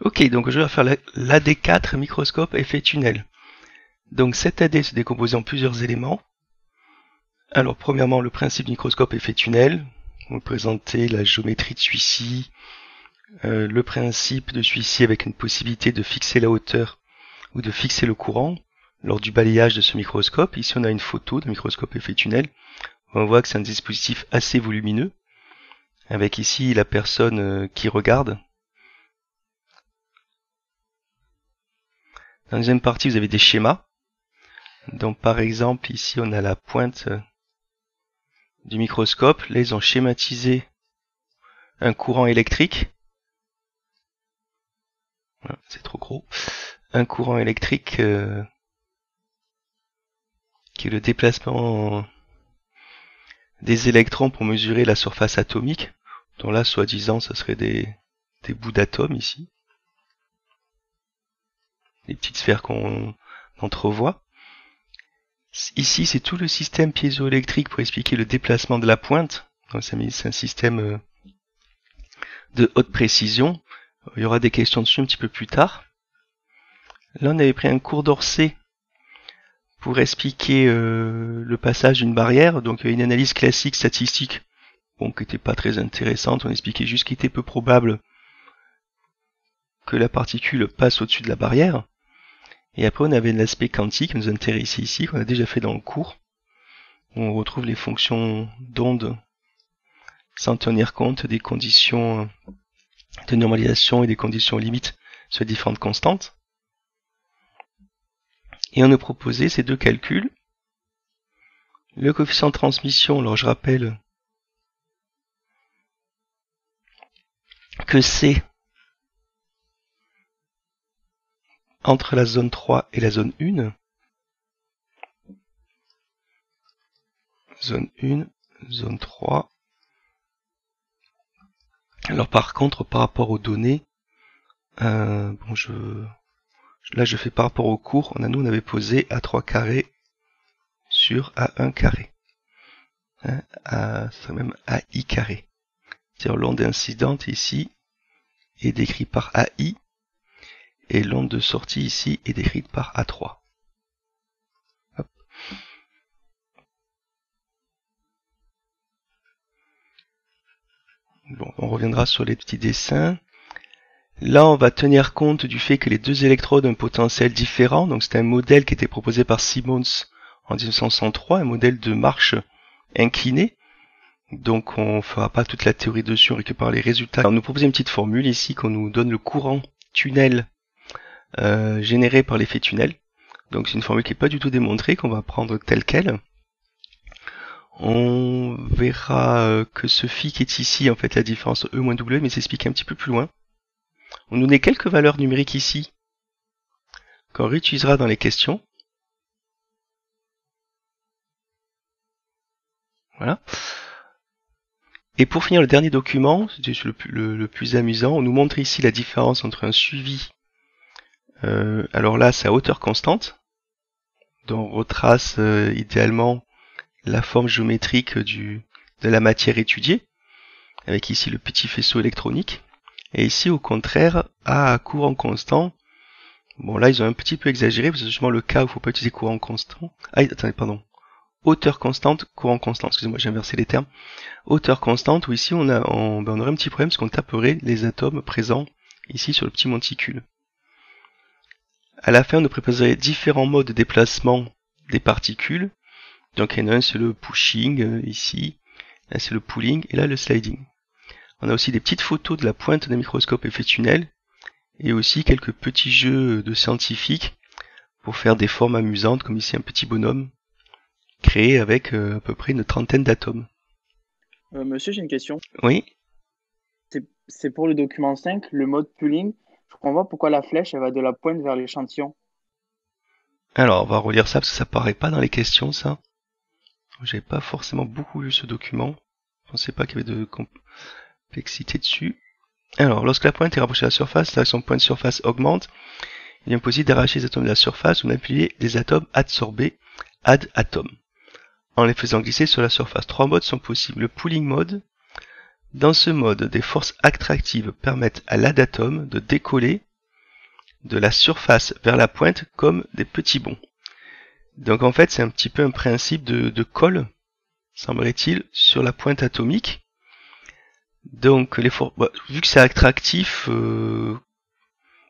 Ok, donc je vais faire l'AD4 microscope effet tunnel. Donc cet AD se décompose en plusieurs éléments. Alors premièrement, le principe du microscope effet tunnel. On va présenter la géométrie de celui-ci, le principe de celui-ci avec une possibilité de fixer la hauteur ou de fixer le courant lors du balayage de ce microscope. Ici on a une photo de microscope effet tunnel. On voit que c'est un dispositif assez volumineux, avec ici la personne qui regarde. Dans la deuxième partie, vous avez des schémas. Donc par exemple, ici on a la pointe du microscope. Là, ils ont schématisé un courant électrique. C'est trop gros. Un courant électrique qui est le déplacement des électrons pour mesurer la surface atomique. Donc là, soi-disant, ce serait des bouts d'atomes ici. Les petites sphères qu'on entrevoit. Ici, c'est tout le système piézoélectrique pour expliquer le déplacement de la pointe. Donc c'est un système de haute précision. Il y aura des questions dessus un petit peu plus tard. Là, on avait pris un cours d'Orsay pour expliquer le passage d'une barrière. Donc une analyse classique statistique, bon, qui n'était pas très intéressante. On expliquait juste qu'il était peu probable que la particule passe au-dessus de la barrière. Et après, on avait l'aspect quantique qui nous intéressait ici, qu'on a déjà fait dans le cours. On retrouve les fonctions d'onde sans tenir compte des conditions de normalisation et des conditions limites sur différentes constantes. Et on nous proposait ces deux calculs. Le coefficient de transmission, alors je rappelle que c'est entre la zone 3 et la zone 1. Zone 1, zone 3. Alors par contre, par rapport aux données, bon, là je fais par rapport au cours, nous on avait posé A3 carré sur A1 carré. Ça serait même AI carré. C'est-à-dire l'onde incidente ici est décrite par AI et l'onde de sortie ici est décrite par A3. Hop. Bon, on reviendra sur les petits dessins. Là, on va tenir compte du fait que les deux électrodes ont un potentiel différent. Donc, c'est un modèle qui était proposé par Simons en 1963, un modèle de marche inclinée. Donc, on ne fera pas toute la théorie dessus, on récupère les résultats. Alors, on nous propose une petite formule ici qu'on nous donne le courant tunnel généré par l'effet tunnel. Donc, c'est une formule qui n'est pas du tout démontrée, qu'on va prendre telle qu'elle. On verra que ce phi qui est ici, en fait, la différence E moins W, mais c'est expliqué un petit peu plus loin. On nous donne quelques valeurs numériques ici, qu'on réutilisera dans les questions. Voilà. Et pour finir, le dernier document, c'est le plus amusant, on nous montre ici la différence entre un suivi, alors là, c'est à hauteur constante, donc on retrace idéalement la forme géométrique de la matière étudiée, avec ici le petit faisceau électronique. Et ici, au contraire, à courant constant, bon là, ils ont un petit peu exagéré, parce que c'est justement le cas où il ne faut pas utiliser courant constant. Ah, attendez, pardon. Hauteur constante, courant constant, excusez-moi, j'ai inversé les termes. Hauteur constante, où ici, on aurait un petit problème, parce qu'on taperait les atomes présents ici sur le petit monticule. À la fin, on nous préposerait différents modes de déplacement des particules. Donc, il y en a un, c'est le pushing, ici. Là, c'est le pulling, et là, le sliding. On a aussi des petites photos de la pointe d'un microscope effet tunnel, et aussi quelques petits jeux de scientifiques pour faire des formes amusantes, comme ici un petit bonhomme, créé avec à peu près une trentaine d'atomes. Monsieur, j'ai une question. Oui. C'est pour le document 5, le mode pooling. Je comprends pas pourquoi la flèche elle va de la pointe vers l'échantillon. Alors, on va relire ça, parce que ça paraît pas dans les questions, ça. J'avais pas forcément beaucoup lu ce document. Je pensais pas qu'il y avait de complexité dessus. Alors, lorsque la pointe est rapprochée de la surface, l'action point de surface augmente. Il est possible d'arracher les atomes de la surface ou d'appuyer des atomes adsorbés, add atom, en les faisant glisser sur la surface. 3 modes sont possibles. Le pooling mode. Dans ce mode, des forces attractives permettent à l'adatom de décoller de la surface vers la pointe comme des petits bonds. Donc en fait, c'est un petit peu un principe de colle, semblerait-il, sur la pointe atomique. Donc vu que c'est attractif,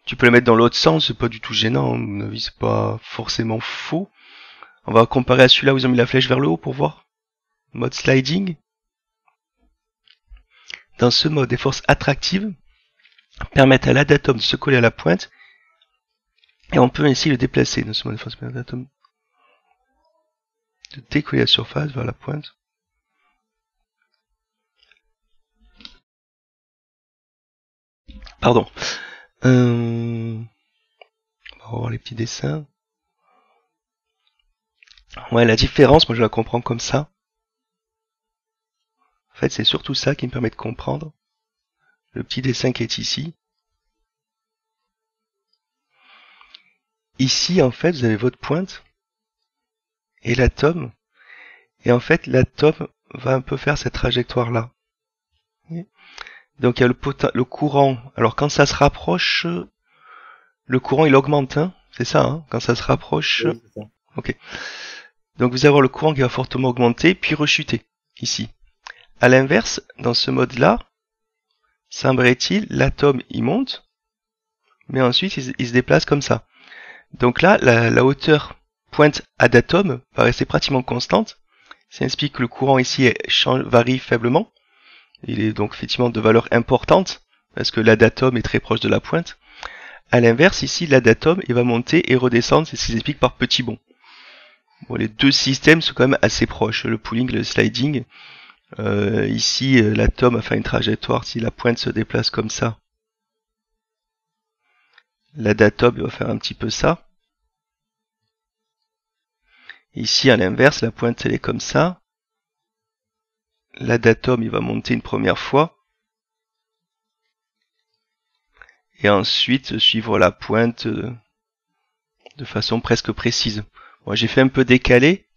tu peux le mettre dans l'autre sens, c'est pas du tout gênant, à mon avis c'est pas forcément faux. On va comparer à celui-là où ils ont mis la flèche vers le haut pour voir. Mode sliding. Dans ce mode, les forces attractives permettent à l'adatome de se coller à la pointe et on peut ainsi le déplacer. Dans ce mode, les forces permettent à l'adatome de décoller la surface vers la pointe. Pardon. On va voir les petits dessins. Ouais, la différence, moi je la comprends comme ça. En fait, c'est surtout ça qui me permet de comprendre le petit dessin qui est ici. Ici, en fait, vous avez votre pointe et l'atome. Et en fait, l'atome va un peu faire cette trajectoire-là. Donc il y a le courant. Alors quand ça se rapproche, le courant il augmente, hein, c'est ça, hein, quand ça se rapproche. Oui, c'est ça. Ok. Donc vous allez avoir le courant qui va fortement augmenter, puis rechuter, ici. À l'inverse, dans ce mode-là, semblerait-il, l'atome il monte, mais ensuite il se déplace comme ça. Donc là, la hauteur pointe à d'atome va rester pratiquement constante. Ça explique que le courant ici varie faiblement. Il est donc effectivement de valeur importante, parce que l'adatome est très proche de la pointe. À l'inverse, ici, l'adatome, il va monter et redescendre, c'est ce qui s'explique par petits bonds. Bon, les deux systèmes sont quand même assez proches, le pooling et le sliding. Ici, l'atome a fait une trajectoire, si la pointe se déplace comme ça, l'adatome va faire un petit peu ça. Ici, à l'inverse, la pointe, elle est comme ça. L'adatome, il va monter une première fois. Et ensuite, suivre la pointe de façon presque précise. Bon, j'ai fait un peu décalé,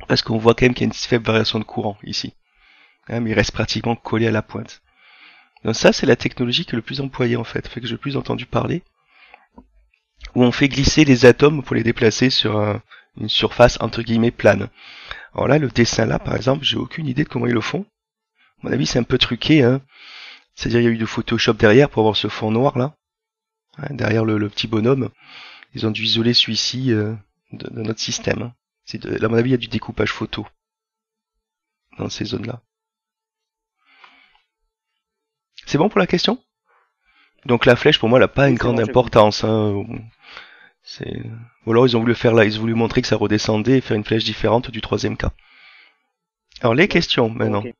parce qu'on voit quand même qu'il y a une faible variation de courant, ici. Hein, mais il reste pratiquement collé à la pointe. Donc ça, c'est la technologie qui est le plus employée, en fait, que j'ai le plus entendu parler. Où on fait glisser les atomes pour les déplacer sur une surface, entre guillemets, plane. Alors là, le dessin là, par exemple, j'ai aucune idée de comment ils le font. À mon avis, c'est un peu truqué, hein. C'est-à-dire, il y a eu du Photoshop derrière pour avoir ce fond noir là. Hein, derrière le petit bonhomme. Ils ont dû isoler celui-ci de notre système. Hein. À mon avis, il y a du découpage photo dans ces zones-là. C'est bon pour la question? Donc la flèche, pour moi, elle n'a pas une grande importance. Hein. Ou alors ils ont voulu faire là, ils ont voulu montrer que ça redescendait et faire une flèche différente du troisième cas. Alors les questions maintenant. Okay.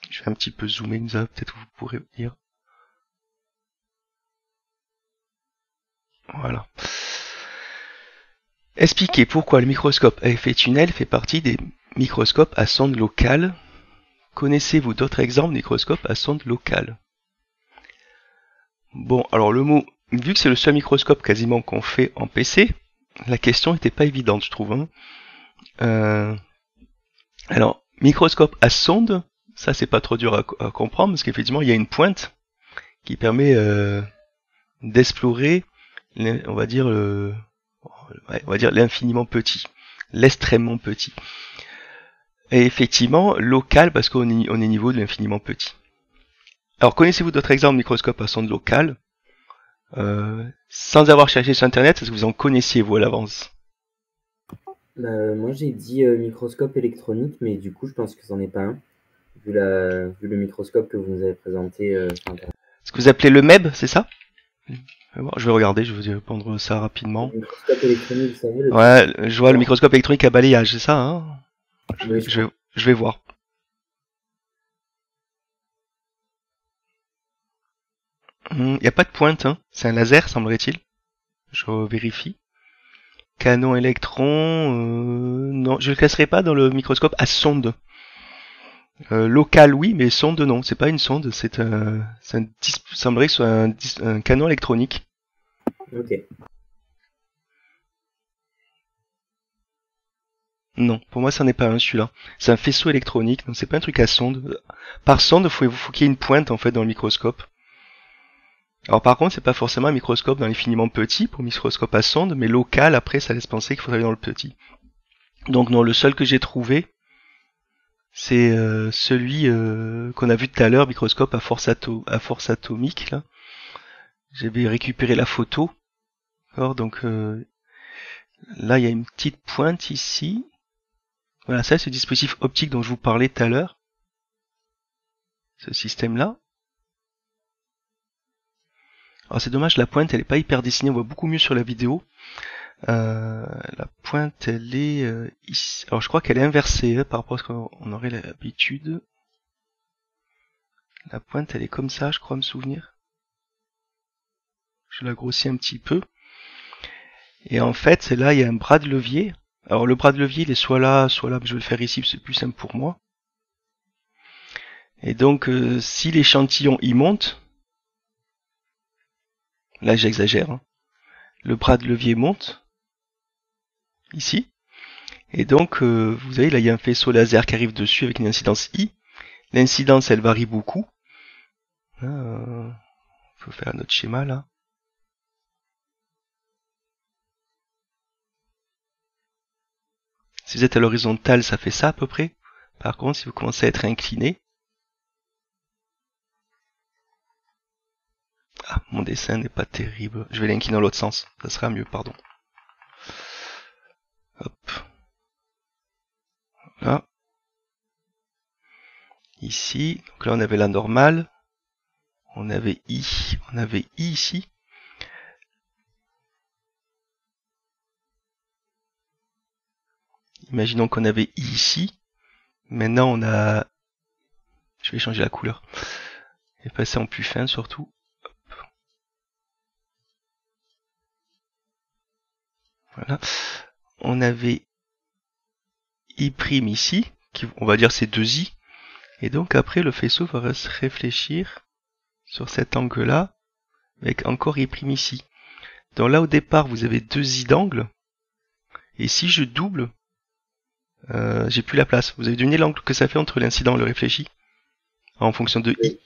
Je vais un petit peu zoomer, peut-être vous pourrez lire. Voilà. Expliquez pourquoi le microscope à effet tunnel fait partie des microscopes à sonde locale. Connaissez-vous d'autres exemples de microscopes à sonde locale? Bon, alors le mot, vu que c'est le seul microscope quasiment qu'on fait en PC, la question n'était pas évidente, je trouve. Hein. Alors, microscope à sonde, ça c'est pas trop dur à comprendre, parce qu'effectivement il y a une pointe qui permet d'explorer, on va dire l'infiniment petit, l'extrêmement petit. Et effectivement, local, parce qu'on est au niveau de l'infiniment petit. Alors, connaissez-vous d'autres exemples de microscopes à sonde locale sans avoir cherché sur Internet, est-ce que vous en connaissiez, vous, à l'avance? Moi, j'ai dit microscope électronique, mais du coup, je pense que c'en est pas un, vu le microscope que vous nous avez présenté sur Internet. Ce que vous appelez le MEB, c'est ça? Je vais regarder, je vais vous répondre ça rapidement. Le microscope électronique, vous savez, ouais, je vois le microscope électronique à balayage, c'est ça, hein? Oui, je vais voir. Il n'y a pas de pointe, hein. C'est un laser, semblerait-il. Je vérifie. Canon électron, non, je le classerai pas dans le microscope à sonde. Local, oui, mais sonde, non. C'est pas une sonde, semblerait que ce soit un canon électronique. Ok. Non, pour moi, ça n'est pas un celui-là. C'est un faisceau électronique, donc c'est pas un truc à sonde. Par sonde, faut qu'il y ait une pointe en fait dans le microscope. Alors par contre, c'est pas forcément un microscope dans l'infiniment petit pour microscope à sonde, mais local, après, ça laisse penser qu'il faudrait aller dans le petit. Donc non, le seul que j'ai trouvé, c'est celui qu'on a vu tout à l'heure, microscope à force atomique. Là, j'avais récupéré la photo. Alors, donc là, il y a une petite pointe ici. Voilà, ça, c'est le dispositif optique dont je vous parlais tout à l'heure. Ce système-là. Alors c'est dommage, la pointe, elle est pas hyper dessinée. On voit beaucoup mieux sur la vidéo. La pointe, elle est ici. Alors je crois qu'elle est inversée par rapport à ce qu'on aurait l'habitude. La pointe, elle est comme ça, je crois me souvenir. Je la grossis un petit peu. Et en fait, c'est là, il y a un bras de levier. Alors le bras de levier, il est soit là, mais je vais le faire ici, c'est plus simple pour moi. Et donc, si l'échantillon y monte, là j'exagère, hein, le bras de levier monte, ici, et donc, vous voyez, là il y a un faisceau laser qui arrive dessus avec une incidence I. L'incidence, elle varie beaucoup. Faut faire notre schéma là. Si vous êtes à l'horizontale, ça fait ça à peu près. Par contre, si vous commencez à être incliné, ah, mon dessin n'est pas terrible. Je vais l'incliner dans l'autre sens. Ça sera mieux, pardon. Hop. Là. Ici. Donc là, on avait la normale. On avait I ici. Imaginons qu'on avait I ici. Maintenant, on a... Je vais changer la couleur. Et passer en plus fin, surtout. Hop. Voilà. On avait I' ici, qui, on va dire c'est 2I. Et donc après, le faisceau va se réfléchir sur cet angle-là, avec encore I' ici. Donc là, au départ, vous avez 2I d'angle. Et si je double, j'ai plus la place. Vous avez deviné l'angle que ça fait entre l'incident et le réfléchi en fonction de I.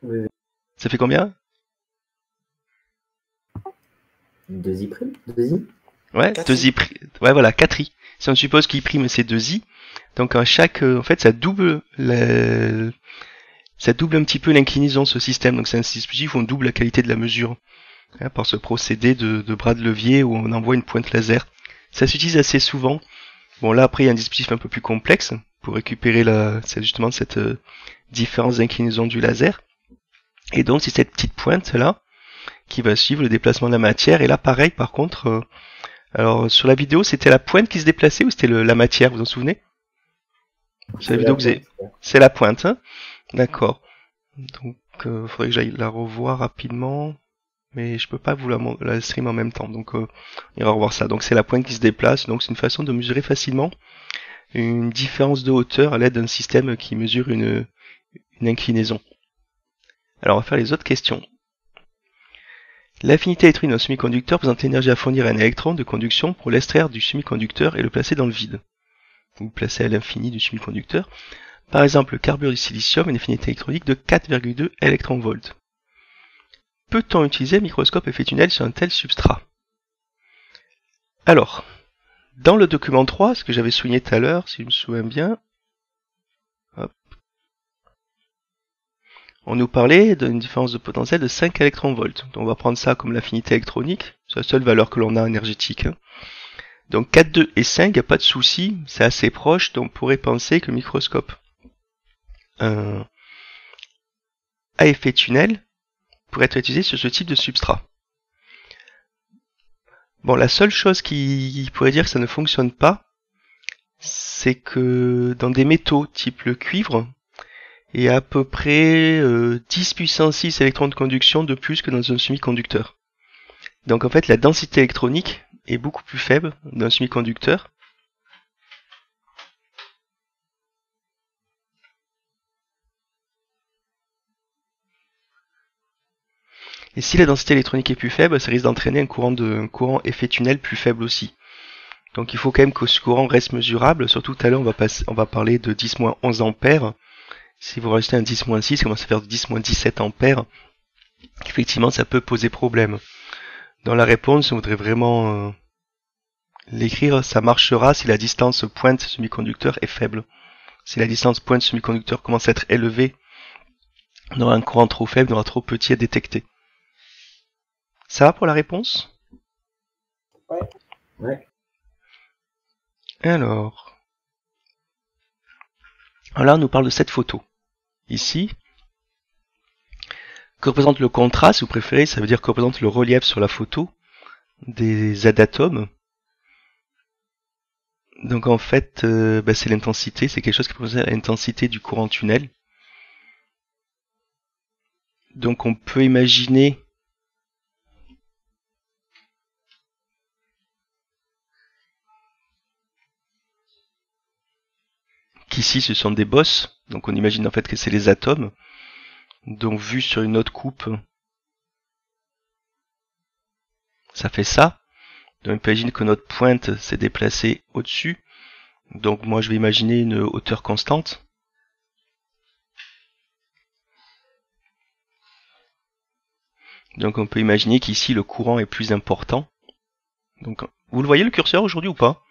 Oui. Ça fait combien? 2i'? 2i? Ouais, 2i'. Ouais, voilà, 4i. Si on suppose qu'I' c'est 2i, donc à chaque... en fait, ça double un petit peu l'inclinaison de ce système. Donc c'est un dispositif où on double la qualité de la mesure. Hein, par ce procédé de bras de levier où on envoie une pointe laser. Ça s'utilise assez souvent. Bon là après il y a un dispositif un peu plus complexe pour récupérer justement cette différence d'inclinaison du laser. Et donc c'est cette petite pointe là qui va suivre le déplacement de la matière. Et là pareil par contre, alors sur la vidéo c'était la pointe qui se déplaçait ou c'était la matière, vous vous en souvenez? Sur la vidéo que vous avez... C'est la pointe, hein? D'accord. Donc faudrait que j'aille la revoir rapidement. Mais je peux pas vous la stream en même temps, donc on ira revoir ça. Donc c'est la pointe qui se déplace, donc c'est une façon de mesurer facilement une différence de hauteur à l'aide d'un système qui mesure une inclinaison. Alors on va faire les autres questions. L'affinité électronique d'un semi-conducteur présente l'énergie à fournir à un électron de conduction pour l'extraire du semi-conducteur et le placer dans le vide. Vous le placez à l'infini du semi-conducteur. Par exemple, le carbure du silicium a une affinité électronique de 4,2 électronvolts. Peut-on utiliser un microscope effet tunnel sur un tel substrat? Alors, dans le document 3, ce que j'avais souligné tout à l'heure, si je me souviens bien, hop, on nous parlait d'une différence de potentiel de 5 électronvolts. Donc on va prendre ça comme l'affinité électronique, c'est la seule valeur que l'on a énergétique. Donc 4, 2 et 5, il n'y a pas de souci, c'est assez proche, donc on pourrait penser que le microscope à effet tunnel pourrait être utilisé sur ce type de substrat. Bon, la seule chose qui pourrait dire que ça ne fonctionne pas, c'est que dans des métaux type le cuivre, il y a à peu près 10 puissance 6 électrons de conduction de plus que dans un semi-conducteur. Donc en fait, la densité électronique est beaucoup plus faible d'un semi-conducteur. Et si la densité électronique est plus faible, ça risque d'entraîner un courant effet tunnel plus faible aussi. Donc il faut quand même que ce courant reste mesurable, surtout tout à l'heure on va parler de 10-11 ampères. Si vous rajoutez un 10-6, ça commence à faire 10-17 ampères. effectivement ça peut poser problème. Dans la réponse, on voudrait vraiment l'écrire, ça marchera si la distance pointe semi-conducteur est faible. Si la distance pointe semi-conducteur commence à être élevée, on aura un courant trop faible, on aura trop petit à détecter. Ça va pour la réponse? Ouais. Alors là, on nous parle de cette photo. Ici, que représente le contraste, si vous préférez, ça veut dire que représente le relief sur la photo des adatomes. Donc en fait, c'est l'intensité, c'est quelque chose qui représente l'intensité du courant tunnel. Donc on peut imaginer qu'ici ce sont des bosses, donc on imagine en fait que c'est les atomes. Donc vu sur une autre coupe, ça fait ça. Donc on imagine que notre pointe s'est déplacée au-dessus. Donc moi je vais imaginer une hauteur constante. Donc on peut imaginer qu'ici le courant est plus important. Donc vous le voyez le curseur aujourd'hui ou pas?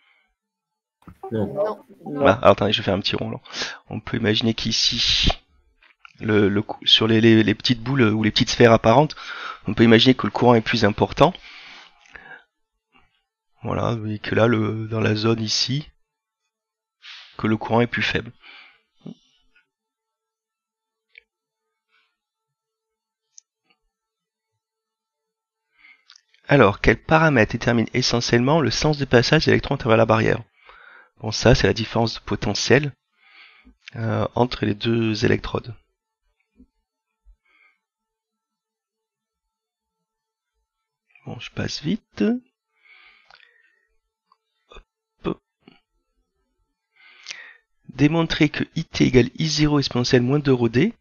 Non. Voilà, alors attendez, je vais faire un petit rond là. On peut imaginer qu'ici, sur les petites boules ou les petites sphères apparentes, on peut imaginer que le courant est plus important. Voilà, et que là, dans la zone ici, que le courant est plus faible. Alors, quel paramètre détermine essentiellement le sens de passage des électrons à travers la barrière? Bon, ça, c'est la différence de potentiel entre les deux électrodes. Bon, je passe vite. Hop. Démontrer que IT égale I0 exponentielle moins 2 ρ d.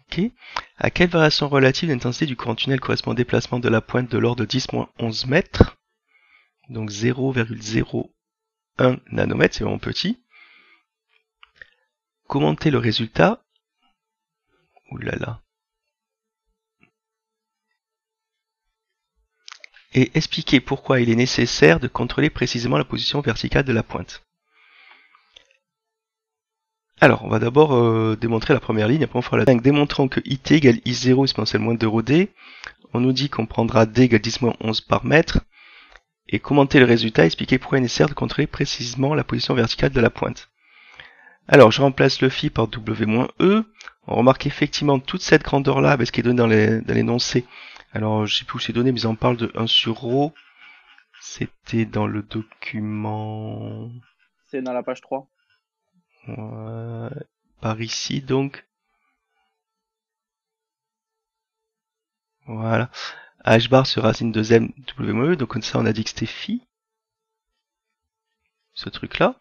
Okay. À quelle variation relative l'intensité du courant tunnel correspond au déplacement de la pointe de l'ordre de 10-11 mètres? Donc 0,01 nanomètre, c'est vraiment petit. Commenter le résultat. Ouh là là. Et expliquer pourquoi il est nécessaire de contrôler précisément la position verticale de la pointe. Alors, on va d'abord démontrer la première ligne, après on fera la deuxième. Démontrons que IT égale I0 exponentielle moins 2 ρ d. On nous dit qu'on prendra D égale 10-11 par mètre. Et commenter le résultat, expliquer pourquoi il est nécessaire de contrôler précisément la position verticale de la pointe. Alors, je remplace le phi par W-E. On remarque effectivement toute cette grandeur-là, avec ce qui est donné dans l'énoncé. Alors, je sais plus où c'est donné, mais on parle de 1 sur ρ. C'était dans le document... C'est dans la page 3. Par ici, donc. Voilà. H bar sur racine de m W-E. Donc, comme ça, on a dit que c'était phi. Ce truc-là.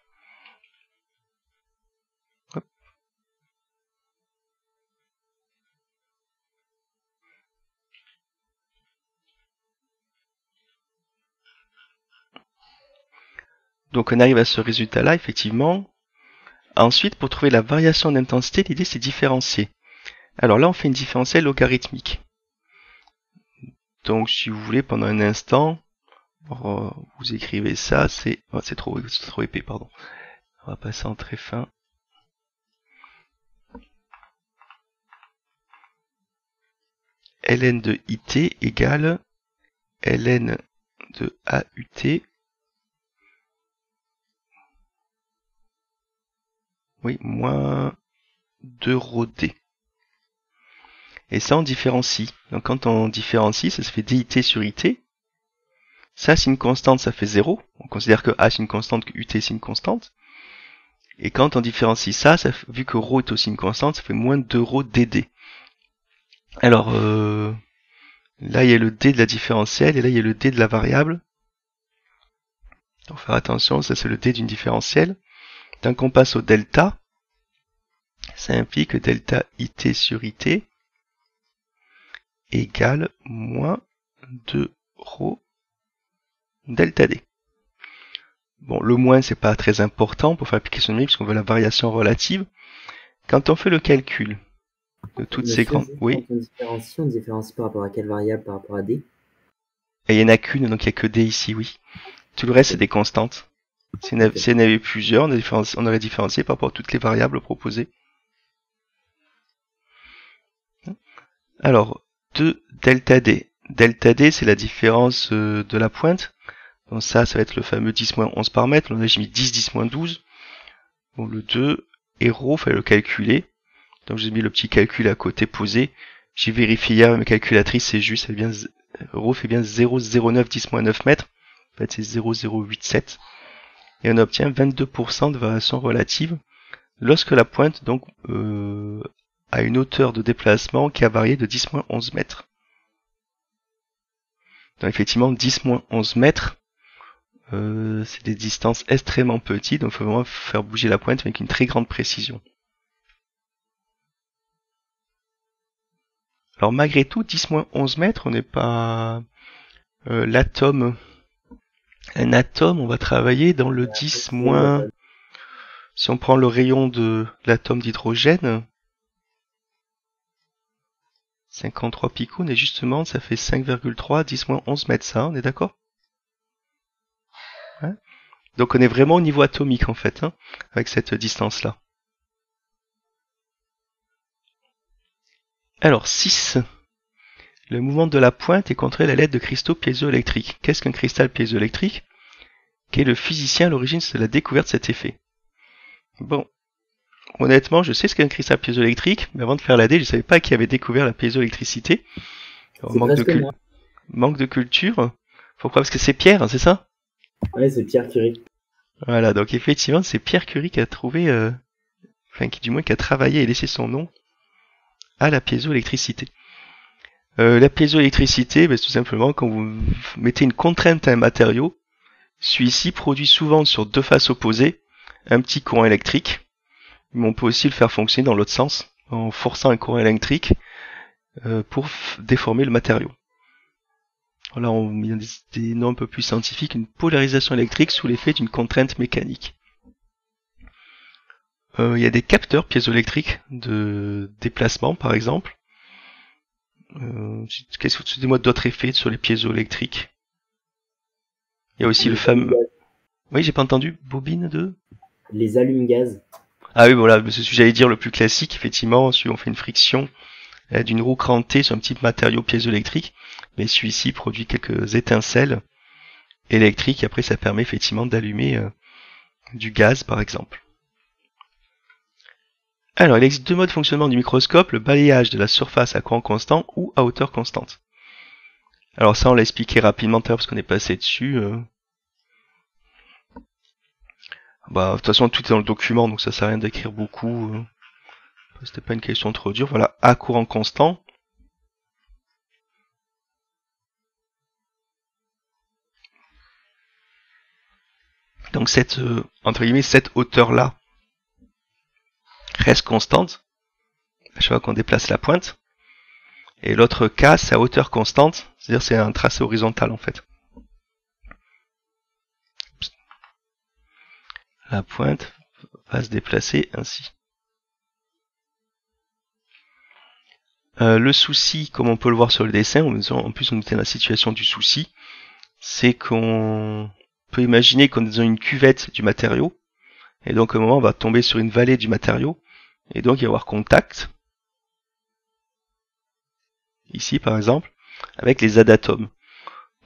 Donc on arrive à ce résultat-là, effectivement. Ensuite, pour trouver la variation d'intensité, l'idée c'est différencier. Alors là, on fait une différentielle logarithmique. Donc si vous voulez, pendant un instant, vous écrivez ça, c'est trop épais, pardon. On va passer en très fin. ln de IT égale ln de AUT. Oui, moins 2 ρ d. Et ça, on différencie. Donc quand on différencie, ça se fait DIT sur IT. Ça, c'est une constante, ça fait 0. On considère que A, c'est une constante, que UT, c'est une constante. Et quand on différencie ça, vu que ρ est aussi une constante, ça fait moins 2 ρ dd. Alors, là, il y a le d de la différentielle, et là, il y a le d de la variable. Donc, faire attention, ça, c'est le d d'une différentielle. Tant qu'on passe au delta, ça implique que delta IT sur IT égale moins 2 ρ delta D. Bon, le moins, c'est pas très important pour faire l'application numérique, puisqu'on veut la variation relative. Quand on fait le calcul, de toutes Monsieur, ces grandes. juste Oui. quand on différencie par rapport à quelle variable par rapport à D? Et il n'y en a qu'une, donc il n'y a que D ici, oui. Tout le reste, c'est des constantes. S'il y en avait plusieurs, on aurait différencié par rapport à toutes les variables proposées. Alors, 2 delta D. Delta D, c'est la différence de la pointe. Donc ça va être le fameux 10-11 par mètre. Là, j'ai mis 10-10-12. Bon, le 2, et ρ, fallait le calculer. Donc j'ai mis le petit calcul à côté posé. J'ai vérifié hier avec ma calculatrice, c'est juste, ρ fait bien 0,09 10-9 mètres. En fait, c'est 0,087. Et on obtient 22% de variation relative lorsque la pointe donc a une hauteur de déplacement qui a varié de 10-11 mètres. Donc effectivement, 10-11 mètres, c'est des distances extrêmement petites, donc il faut vraiment faire bouger la pointe avec une très grande précision. Alors malgré tout, 10-11 mètres, on n'est pas l'atome. Un atome, on va travailler dans le 10-. Si on prend le rayon de l'atome d'hydrogène, 53 picounes, et justement, ça fait 5,3, 10-11 mètres, ça, on est d'accord? Ouais. Donc on est vraiment au niveau atomique, en fait, hein, avec cette distance-là. Alors, 6. Le mouvement de la pointe est contrôlé à l'aide de cristaux piézoélectriques. Qu'est-ce qu'un cristal piézoélectrique? Qui est le physicien à l'origine de la découverte de cet effet? Bon, honnêtement, je sais ce qu'est un cristal piézoélectrique, mais avant de faire la D, je ne savais pas qui avait découvert la piézoélectricité. Manque de culture. Pourquoi? Parce que c'est Pierre, c'est ça? Ouais, c'est Pierre Curie. Voilà, donc effectivement, c'est Pierre Curie qui a trouvé, qui a travaillé et laissé son nom à la piézoélectricité. La piézoélectricité, c'est tout simplement quand vous mettez une contrainte à un matériau, celui-ci produit souvent sur deux faces opposées un petit courant électrique, mais on peut aussi le faire fonctionner dans l'autre sens, en forçant un courant électrique pour déformer le matériau. Là, on y a des noms un peu plus scientifiques, une polarisation électrique sous l'effet d'une contrainte mécanique. Il y a des capteurs piézoélectriques de déplacement, par exemple. Qu'est-ce que tu dis-moi d'autres effets sur les piézoélectriques? Il y a aussi le fameux... Oui, j'ai pas entendu. Bobine de... Les allumes-gaz. Ah oui, voilà, c'est ce que j'allais dire le plus classique, effectivement, si on fait une friction d'une roue crantée sur un petit matériau piézoélectrique, mais celui-ci produit quelques étincelles électriques, et après ça permet effectivement d'allumer du gaz, par exemple. Alors, il existe deux modes de fonctionnement du microscope, le balayage de la surface à courant constant ou à hauteur constante. Alors ça, on l'a expliqué rapidement tout à l'heure parce qu'on est passé dessus. De toute façon, tout est dans le document, donc ça sert à rien d'écrire beaucoup. C'était pas une question trop dure. Voilà, à courant constant. Donc cette, entre guillemets, cette hauteur-là reste constante à chaque fois qu'on déplace la pointe. Et l'autre cas, c'est à hauteur constante, c'est-à-dire c'est un tracé horizontal en fait. La pointe va se déplacer ainsi. Le souci, comme on peut le voir sur le dessin, en plus on était dans la situation du souci, c'est qu'on peut imaginer qu'on est dans une cuvette du matériau, et donc à un moment on va tomber sur une vallée du matériau, et donc il va y avoir contact, ici par exemple, avec les adatomes.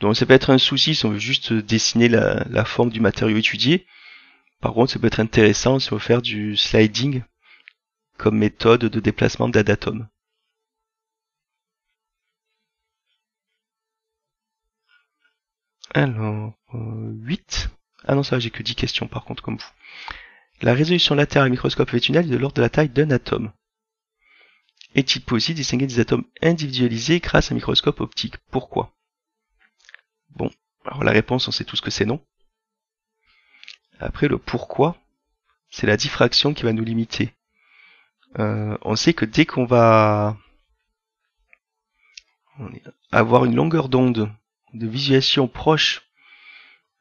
Donc ça peut être un souci si on veut juste dessiner la forme du matériau étudié. Par contre, ça peut être intéressant si on veut faire du sliding comme méthode de déplacement d'adatomes. Alors, 8. Ah non, ça j'ai que 10 questions par contre comme vous. La résolution latérale microscope tunnel est de l'ordre de la taille d'un atome. Est-il possible de distinguer des atomes individualisés grâce à un microscope optique? Pourquoi? Bon, alors la réponse, on sait tous que c'est non. Après, le pourquoi, c'est la diffraction qui va nous limiter. On sait que dès qu'on va avoir une longueur d'onde de visualisation proche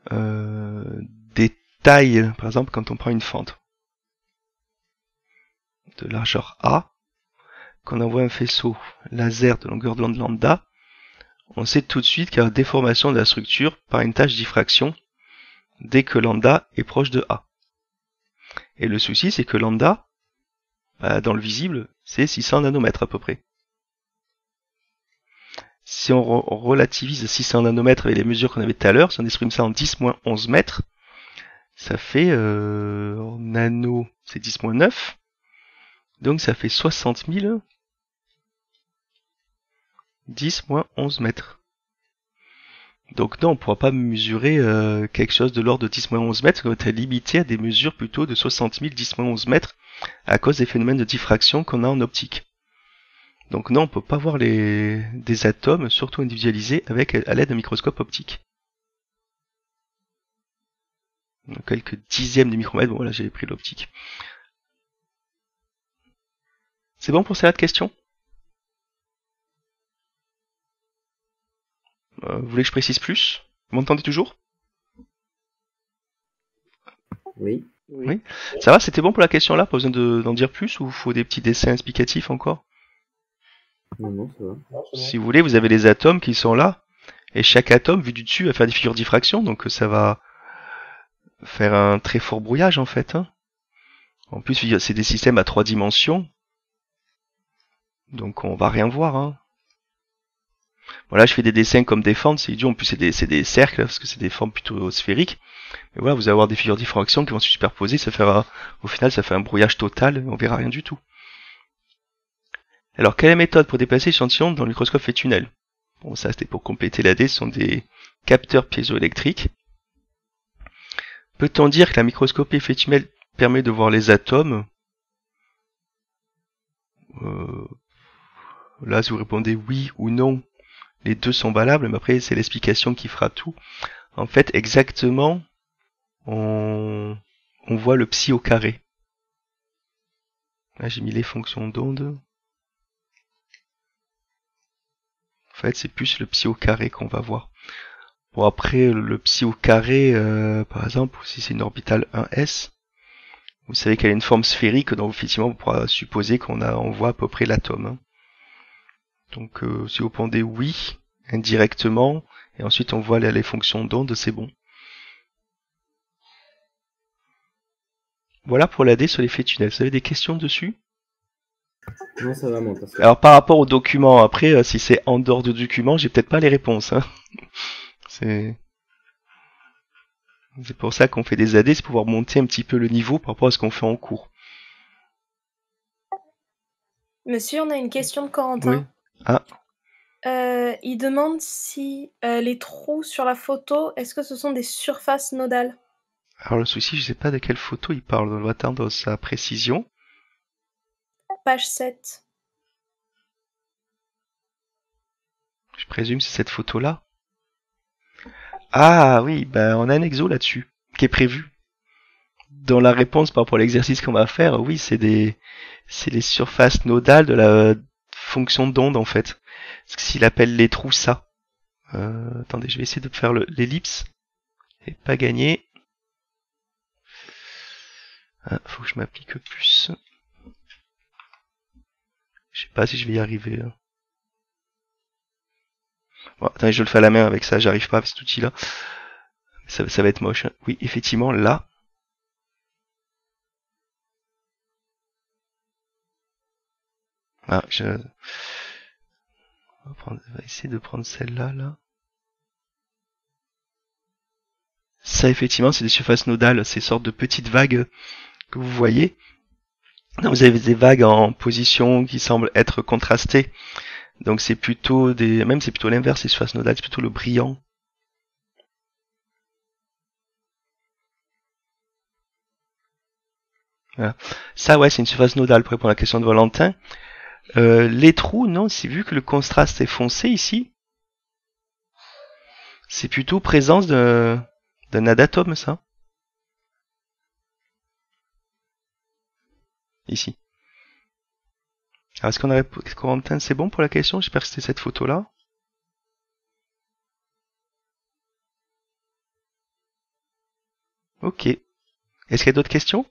des tailles, par exemple quand on prend une fente de largeur A, qu'on envoie un faisceau laser de longueur d'onde lambda, on sait tout de suite qu'il y a déformation de la structure par une tâche diffraction dès que lambda est proche de A. Et le souci, c'est que lambda, dans le visible, c'est 600 nanomètres à peu près. Si on relativise 600 nanomètres avec les mesures qu'on avait tout à l'heure, si on exprime ça en 10-11 mètres, ça fait en nano, c'est 10-9, donc ça fait 60 000 10-11 mètres. Donc non, on ne pourra pas mesurer quelque chose de l'ordre de 10-11 mètres, on va être limité à des mesures plutôt de 60 000 10-11 mètres à cause des phénomènes de diffraction qu'on a en optique. Donc non, on ne peut pas voir des atomes, surtout individualisés, à l'aide d'un microscope optique. Donc quelques dixièmes de micromètres, bon là j'ai pris l'optique. C'est bon pour cette question? Vous voulez que je précise plus? Vous m'entendez toujours? Oui. Oui. Ça va, c'était bon pour la question là? Pas besoin d'en dire plus ou faut des petits dessins explicatifs encore? Non, ça va. Si vous voulez, vous avez les atomes qui sont là, et chaque atome, vu du dessus, va faire des figures de diffraction, donc ça va faire un très fort brouillage en fait. Hein. En plus, c'est des systèmes à 3 dimensions, donc on va rien voir. Hein. Voilà, je fais des dessins comme des fentes, c'est idiot, en plus c'est des cercles, parce que c'est des formes plutôt sphériques. Mais voilà, vous allez avoir des figures de diffraction qui vont se superposer, ça fera, au final ça fait un brouillage total, on verra rien du tout. Alors, quelle est la méthode pour déplacer l'échantillon dans le microscope fait tunnel? Bon, ça c'était pour compléter l'AD, ce sont des capteurs piézoélectriques. Peut-on dire que la microscopie fait tunnel permet de voir les atomes? Là, si vous répondez oui ou non, les deux sont valables, mais après c'est l'explication qui fera tout. En fait, exactement, on voit le psi au carré. Là, j'ai mis les fonctions d'onde. En fait, c'est plus le psi au carré qu'on va voir. Bon, après, le psi au carré, par exemple, si c'est une orbitale 1s, vous savez qu'elle a une forme sphérique, donc effectivement, on pourra supposer on voit à peu près l'atome. Hein. Donc, si vous répondez oui, indirectement, et ensuite on voit les fonctions d'onde, c'est bon. Voilà pour l'AD sur l'effet tunnel. Vous avez des questions dessus? Non, ça va, moi. Alors par rapport au document, après, si c'est en dehors du document, j'ai peut-être pas les réponses. Hein. C'est pour ça qu'on fait des AD, c'est pour pouvoir monter un petit peu le niveau par rapport à ce qu'on fait en cours. Monsieur, on a une question de Corentin. Oui. Ah. Il demande si les trous sur la photo, est-ce que ce sont des surfaces nodales? Alors le souci, je sais pas de quelle photo il parle, on doit attendre sa précision. Page 7. Je présume que c'est cette photo-là. Ah oui, ben on a un exo là-dessus, qui est prévu. Dans la réponse par rapport à l'exercice qu'on va faire, oui, c'est les surfaces nodales de la fonction d'onde en fait. Parce que s'il appelle les trous ça. Attendez, je vais essayer de faire l'ellipse. Et pas gagné. Ah, faut que je m'applique plus. Je sais pas si je vais y arriver. Bon, attendez, je le fais à la main avec ça, j'arrive pas avec cet outil-là. Ça va être moche. Hein. Oui, effectivement, là. Ah, on va essayer de prendre celle-là, là. Ça, effectivement, c'est des surfaces nodales, ces sortes de petites vagues que vous voyez. Vous avez des vagues en position qui semblent être contrastées. Donc c'est plutôt c'est plutôt l'inverse, les surfaces nodales, c'est plutôt le brillant. Voilà. Ça, ouais, c'est une surface nodale pour répondre à la question de Valentin. Les trous, non, c'est vu que le contraste est foncé ici. C'est plutôt présence d'un adatome, ça. Ici. Alors, est-ce qu'on a Corentin, c'est bon pour la question? J'espère que c'était cette photo-là. Ok. Est-ce qu'il y a d'autres questions?